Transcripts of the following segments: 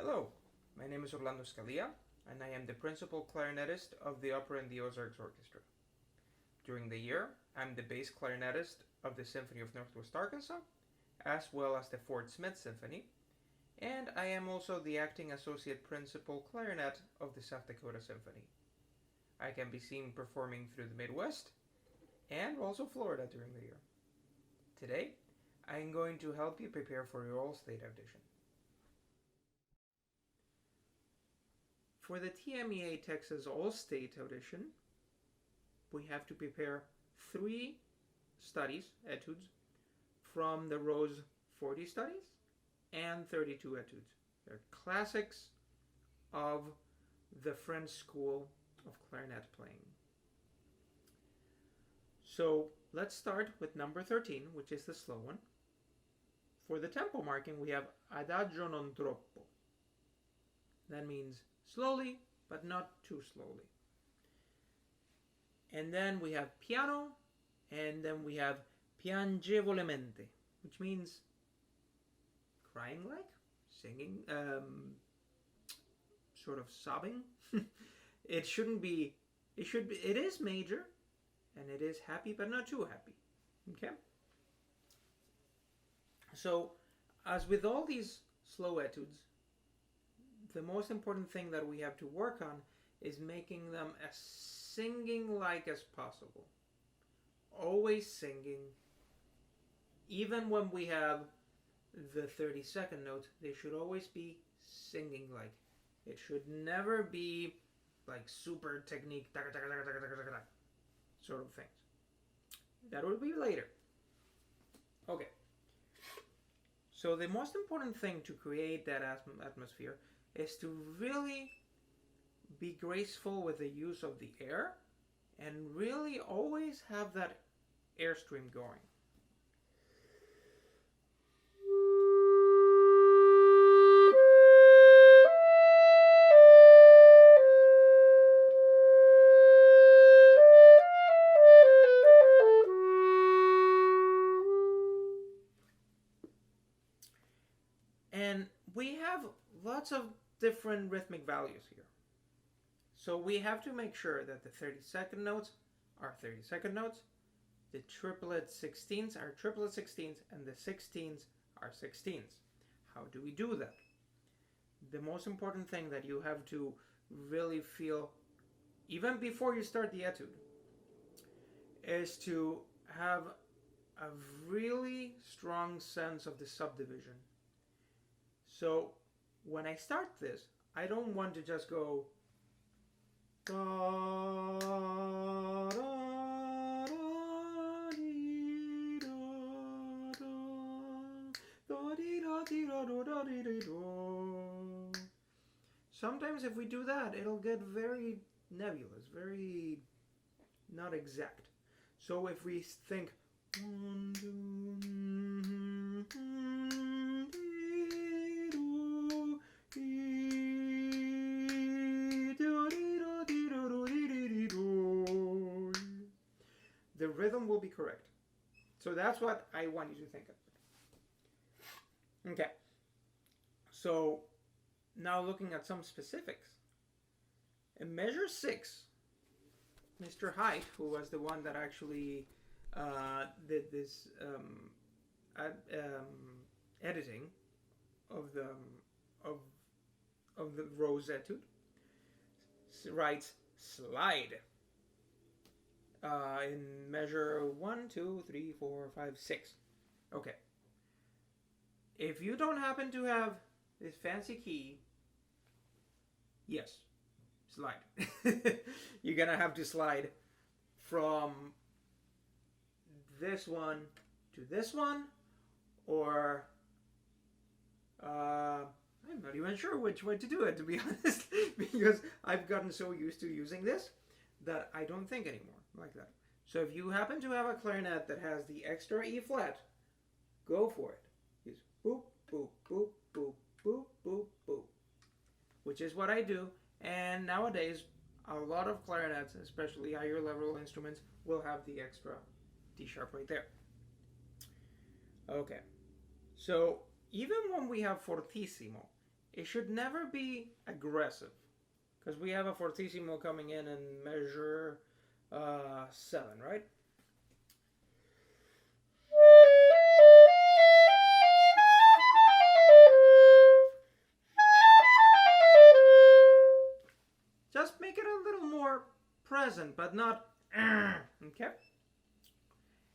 Hello, my name is Orlando Scalia, and I am the principal clarinetist of the opera and the Ozarks Orchestra. During the year, I'm the bass clarinetist of the Symphony of Northwest Arkansas, as well as the Fort Smith Symphony, and I am also the acting associate principal clarinet of the South Dakota Symphony. I can be seen performing through the Midwest and also Florida during the year. Today, I am going to help you prepare for your all-state audition. For the TMEA Texas All-State Audition, we have to prepare 3 studies, etudes, from the Rose 40 studies and 32 etudes. They're classics of the French School of Clarinet playing. So let's start with number 13, which is the slow one. For the tempo marking, we have adagio non troppo. That means slowly, but not too slowly. And then we have piano, and then we have piangevolmente, which means crying like, singing, sort of sobbing. It is major, and it is happy, but not too happy. Okay? So, as with all these slow etudes, the most important thing that we have to work on is making them as singing-like as possible. Always singing. Even when we have the 32nd notes, they should always be singing-like. It should never be like super technique, sort of things. That will be later. Okay. So the most important thing to create that atmosphere is to really be graceful with the use of the air and really always have that airstream going. And we have lots of different rhythmic values here. So we have to make sure that the 32nd notes are 32nd notes, the triplet 16ths are triplet 16ths, and the 16ths are 16ths. How do we do that? The most important thing that you have to really feel, even before you start the etude, is to have a really strong sense of the subdivision. So when I start this, I don't want to just go sometimes if we do that, it'll get very nebulous, very not exact. So if we think 1, 2, the rhythm will be correct. So that's what I want you to think of. Okay. So now looking at some specifics. In measure 6, Mr. Height, who was the one that actually did this editing of the Rose etude, writes slide in measure 1, 2, 3, 4, 5, 6. Okay. If you don't happen to have this fancy key, yes, slide. You're gonna have to slide from this one to this one, or I'm not even sure which way to do it, to be honest, because I've gotten so used to using this that I don't think anymore like that. So if you happen to have a clarinet that has the extra E flat, go for it. Use boop, boop, boop, boop, boop, boop, boop, which is what I do. And nowadays, a lot of clarinets, especially higher level instruments, will have the extra D sharp right there. Okay, so even when we have fortissimo, it should never be aggressive, because we have a fortissimo coming in measure 7, right? Just make it a little more present, but not okay?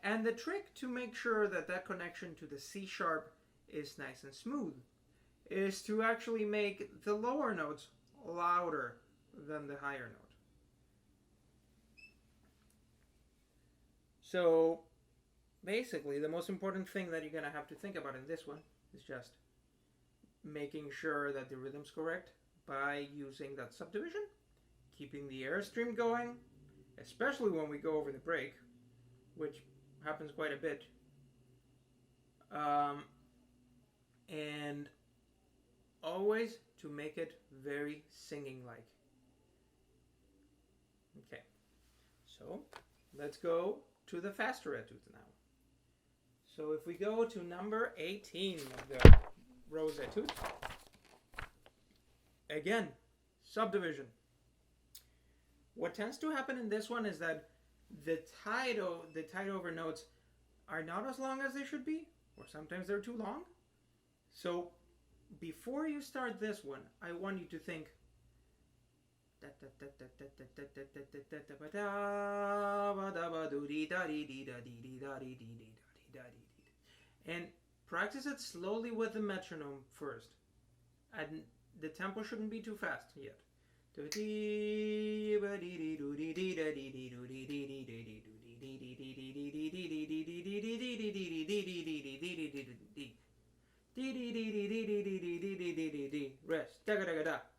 And the trick to make sure that that connection to the C sharp is nice and smooth is to actually make the lower notes louder than the higher note. So basically, the most important thing that you're going to have to think about in this one is just making sure that the rhythm's correct by using that subdivision, keeping the airstream going, especially when we go over the break, which happens quite a bit. And always to make it very singing-like. Okay, so let's go to the faster etudes now. So if we go to number 18 of the Rose etude, again, subdivision. What tends to happen in this one is that the tied over notes are not as long as they should be, or sometimes they're too long. So before you start this one, I want you to think and practice it slowly with the metronome first. And the tempo shouldn't be too fast yet. Rest, rest,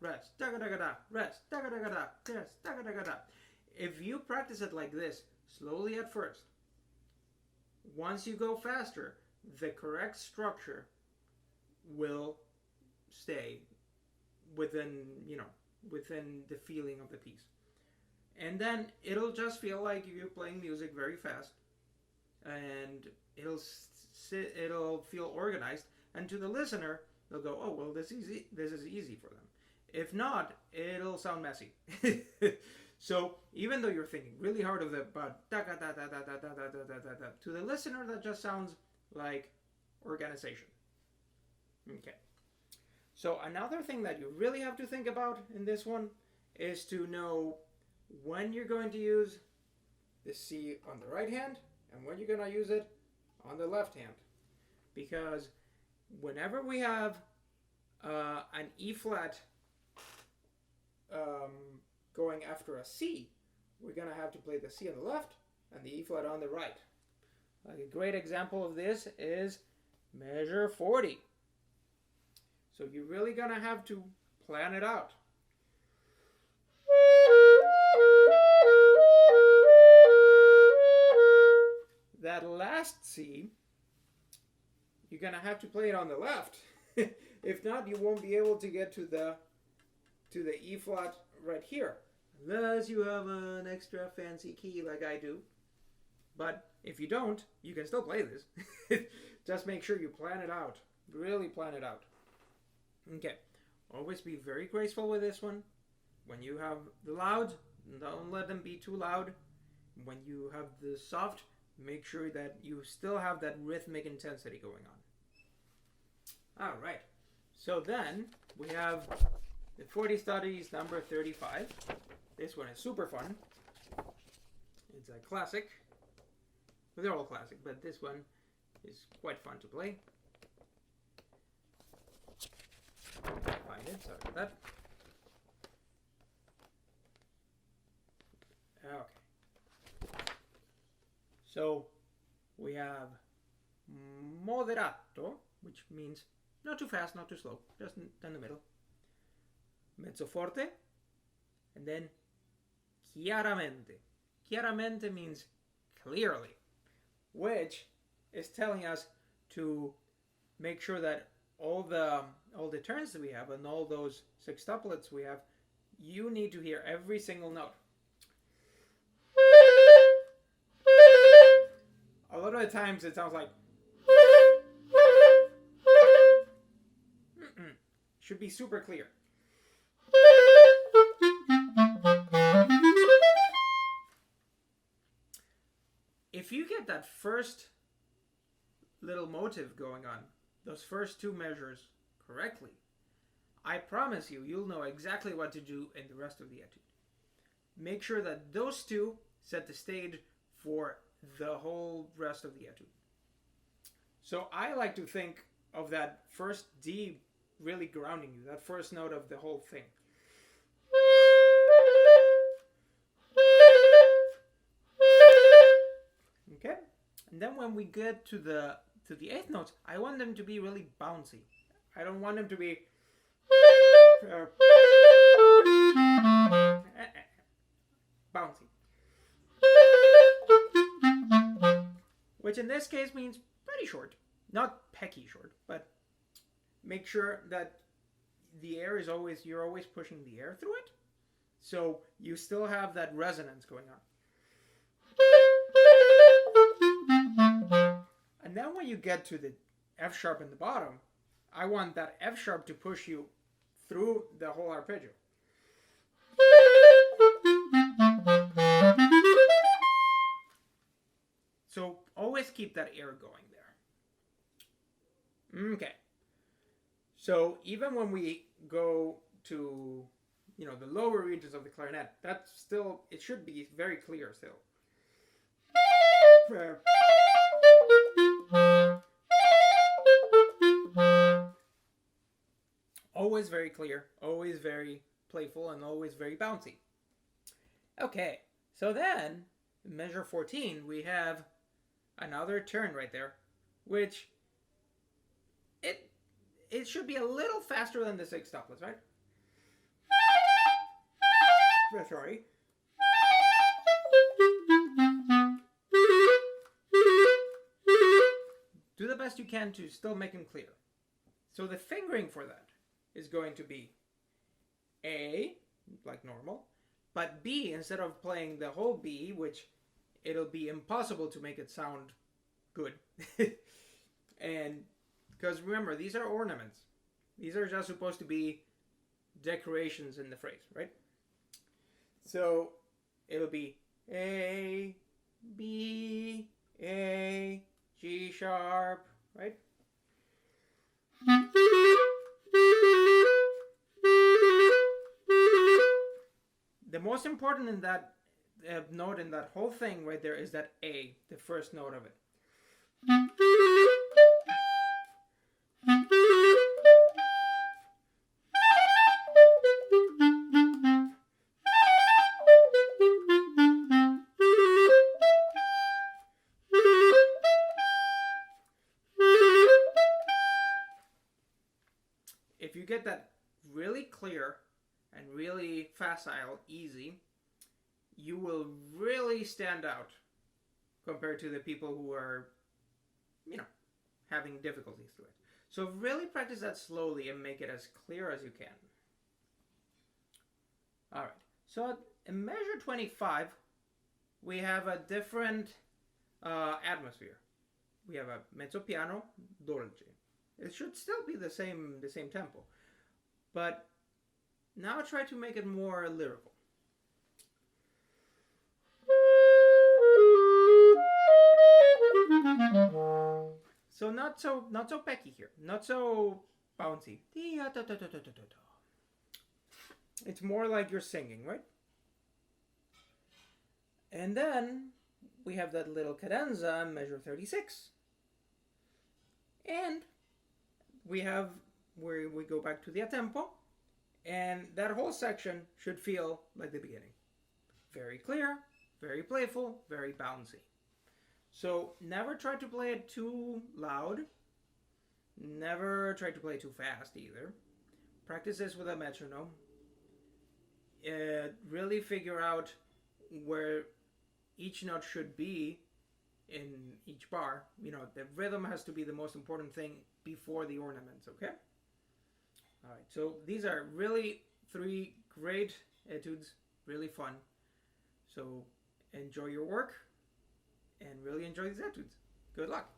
rest, rest. If you practice it like this, slowly at first, once you go faster, the correct structure will stay within, within the feeling of the piece. And then it'll just feel like you're playing music very fast, and it'll feel organized. And to the listener, they'll go, "Oh, well, this is easy for them." If not, it'll sound messy. So even though you're thinking really hard of the but to the listener, that just sounds like organization. Okay. So another thing that you really have to think about in this one is to know when you're going to use the C on the right hand and when you're going to use it on the left hand. Because whenever we have an E flat going after a C, we're going to have to play the C on the left and the E flat on the right. Like a great example of this is measure 40. So you're really going to have to plan it out. That last C, you're going to have to play it on the left. If not, you won't be able to get to the E flat right here. Unless you have an extra fancy key like I do. But if you don't, you can still play this. Just make sure you plan it out. Really plan it out. Okay. Always be very graceful with this one. When you have the loud, don't let them be too loud. When you have the soft, make sure that you still have that rhythmic intensity going on. All right. So then we have the 40 Studies number 35. This one is super fun. It's a classic. Well, they're all classic, but this one is quite fun to play. Find it. Sorry for that. Okay. So we have moderato, which means not too fast, not too slow, just in the middle. Mezzo forte, and then chiaramente. Chiaramente means clearly, which is telling us to make sure that all the turns that we have and all those sextuplets we have, you need to hear every single note. A lot of the times it sounds like Should be super clear. If you get that first little motive going on, those first two measures correctly, I promise you, you'll know exactly what to do in the rest of the etude. Make sure that those two set the stage for the whole rest of the etude. So I like to think of that first D really grounding you, that first note of the whole thing. Okay? And then when we get to the eighth notes, I want them to be really bouncy. I don't want them to be bouncy. Which in this case means pretty short. Not pecky short, but make sure that the air is always, you're always pushing the air through it. So you still have that resonance going on. And then when you get to the F sharp in the bottom, I want that F sharp to push you through the whole arpeggio. So always keep that air going there. Okay. So even when we go to, the lower regions of the clarinet, that's still, it should be very clear still. Always very clear, always very playful, and always very bouncy. Okay, so then, in measure 14, we have another turn right there, which it should be a little faster than the sextuplets, right? Sorry. Do the best you can to still make them clear. So the fingering for that is going to be A, like normal, but B, instead of playing the whole B, which it'll be impossible to make it sound good. And because remember, these are ornaments. These are just supposed to be decorations in the phrase, right? So it'll be A, B, A, G sharp, right? The most important in that note in that whole thing right there is that A, the first note of it. If you get that really clear and really facile, easy, you will really stand out compared to the people who are, having difficulties to it. So really practice that slowly and make it as clear as you can. All right. So in measure 25, we have a different atmosphere. We have a mezzo piano dolce. It should still be the same tempo, but now try to make it more lyrical. So not so pecky here, not so bouncy. It's more like you're singing, right? And then we have that little cadenza in measure 36. And we have where we go back to the a tempo, and that whole section should feel like the beginning. Very clear, very playful, very bouncy. So never try to play it too loud. Never try to play it too fast either. Practice this with a metronome. Really figure out where each note should be in each bar. The rhythm has to be the most important thing before the ornaments, okay? All right, so these are really 3 great etudes, really fun. So enjoy your work and really enjoy these etudes. Good luck.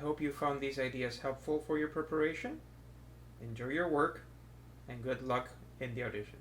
hope you found these ideas helpful for your preparation. Enjoy your work, and good luck in the audition.